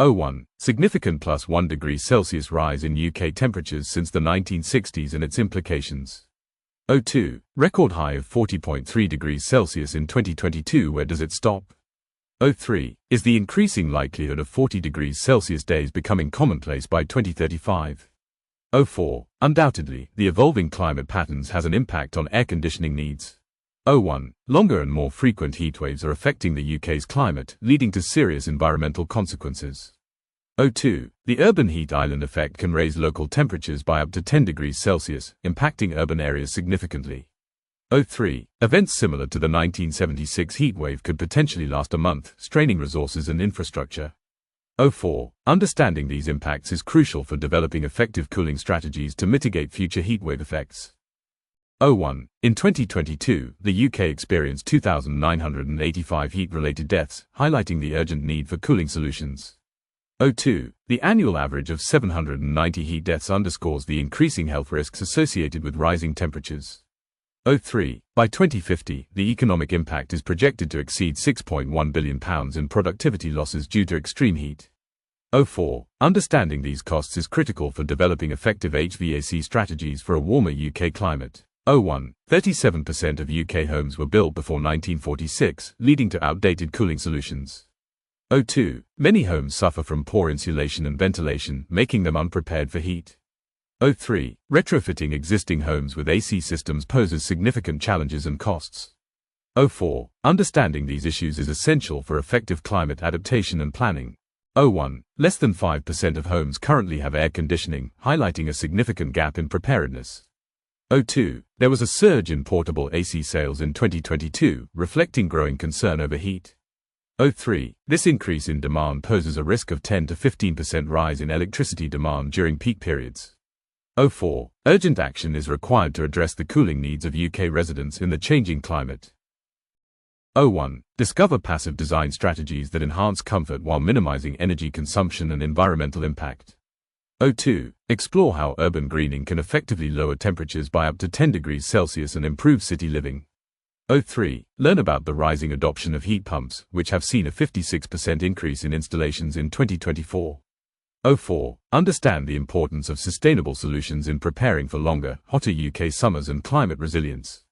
01. Significant +1 degree Celsius rise in UK temperatures since the 1960s and its implications. 02. Record high of 40.3 degrees Celsius in 2022, where does it stop? 03. Is the increasing likelihood of 40 degrees Celsius days becoming commonplace by 2035? 04. Undoubtedly, the evolving climate patterns has an impact on air conditioning needs. 01. Longer and more frequent heatwaves are affecting the UK's climate, leading to serious environmental consequences. 02. The urban heat island effect can raise local temperatures by up to 10 degrees Celsius, impacting urban areas significantly. 03. Events similar to the 1976 heatwave could potentially last a month, straining resources and infrastructure. 04. Understanding these impacts is crucial for developing effective cooling strategies to mitigate future heatwave effects. 01. In 2022, the UK experienced 2,985 heat-related deaths, highlighting the urgent need for cooling solutions. 02. The annual average of 790 heat deaths underscores the increasing health risks associated with rising temperatures. 03. By 2050, the economic impact is projected to exceed £6.1 billion in productivity losses due to extreme heat. 04. Understanding these costs is critical for developing effective HVAC strategies for a warmer UK climate. 01. 37% of UK homes were built before 1946, leading to outdated cooling solutions. 02. Many homes suffer from poor insulation and ventilation, making them unprepared for heat. 03. Retrofitting existing homes with AC systems poses significant challenges and costs. 04. Understanding these issues is essential for effective climate adaptation and planning. 01. Less than 5% of homes currently have air conditioning, highlighting a significant gap in preparedness. 02. There was a surge in portable AC sales in 2022, reflecting growing concern over heat. 03. This increase in demand poses a risk of 10 to 15% rise in electricity demand during peak periods. 04. Urgent action is required to address the cooling needs of UK residents in the changing climate. 01. Discover passive design strategies that enhance comfort while minimizing energy consumption and environmental impact. 02. Explore how urban greening can effectively lower temperatures by up to 10 degrees Celsius and improve city living. 03. Learn about the rising adoption of heat pumps, which have seen a 56% increase in installations in 2024. 04. Understand the importance of sustainable solutions in preparing for longer, hotter UK summers and climate resilience.